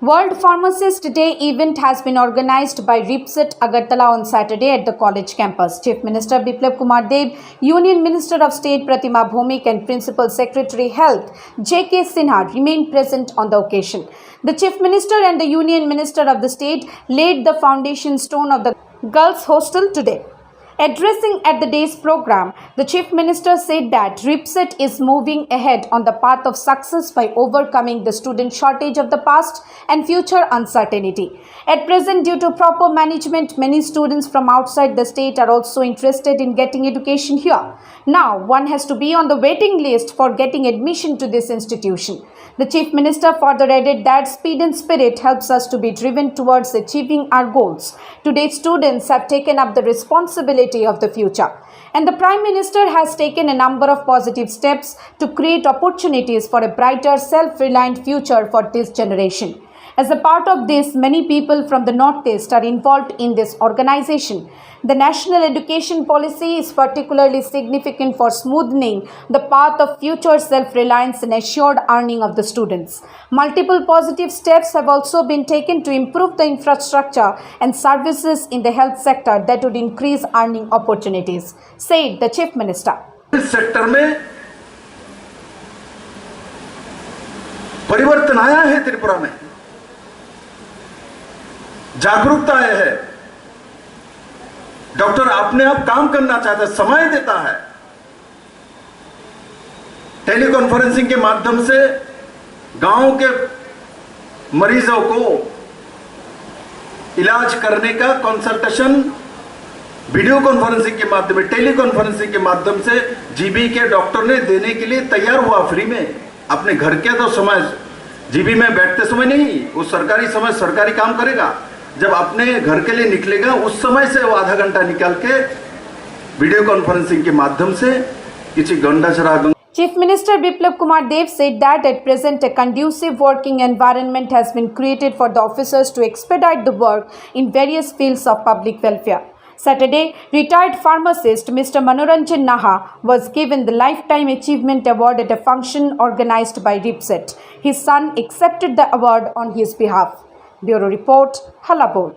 World Pharmacist Day event has been organized by RIPSET Agartala on Saturday at the college campus. Chief Minister Biplab Kumar Deb, Union Minister of State Pratima Bhomik and Principal Secretary Health J.K. Sinha remained present on the occasion. The Chief Minister and the Union Minister of the state laid the foundation stone of the girls' hostel today. Addressing at the day's program, the Chief Minister said that RIPSET is moving ahead on the path of success by overcoming the student shortage of the past and future uncertainty. At present, due to proper management, many students from outside the state are also interested in getting education here. Now, one has to be on the waiting list for getting admission to this institution. The Chief Minister further added that speed and spirit helps us to be driven towards achieving our goals. Today, students have taken up the responsibility of the future, and the Prime Minister has taken a number of positive steps to create opportunities for a brighter, self-reliant future for this generation. As a part of this, many people from the Northeast are involved in this organization. The national education policy is particularly significant for smoothing the path of future self-reliance and assured earning of the students. Multiple positive steps have also been taken to improve the infrastructure and services in the health sector that would increase earning opportunities, said the Chief Minister. इस sector में परिवर्तन आया है, त्रिपुरा में जागरूकता है। Doctor अपने आप काम करना चाहता है, समय देता है। टेलीकॉन्फ्रेंसिंग के माध्यम से गांव के मरीजों को इलाज करने का कंसल्टेशन वीडियो कॉन्फ्रेंसिंग के माध्यम में, टेलीकॉन्फ्रेंसिंग के माध्यम से जीबी के डॉक्टर ने देने के लिए तैयार हुआ फ्री में। अपने घर के तो समय जीबी में बैठते समय नहीं, वो सरकारी समय सरकारी काम करेगा। जब अपने घर के लिए निकलेगा उस समय से वो आधा घंटा निकाल के वीडियो कॉन्फ्रेंसिंग के माध्यम से किसी गंडाचरा Chief Minister Biplab Kumar Deb said that at present a conducive working environment has been created for the officers to expedite the work in various fields of public welfare. Saturday, retired pharmacist Mr. Manoranjan Naha was given the Lifetime Achievement Award at a function organized by RIPSET. His son accepted the award on his behalf. Bureau Report, Halapur.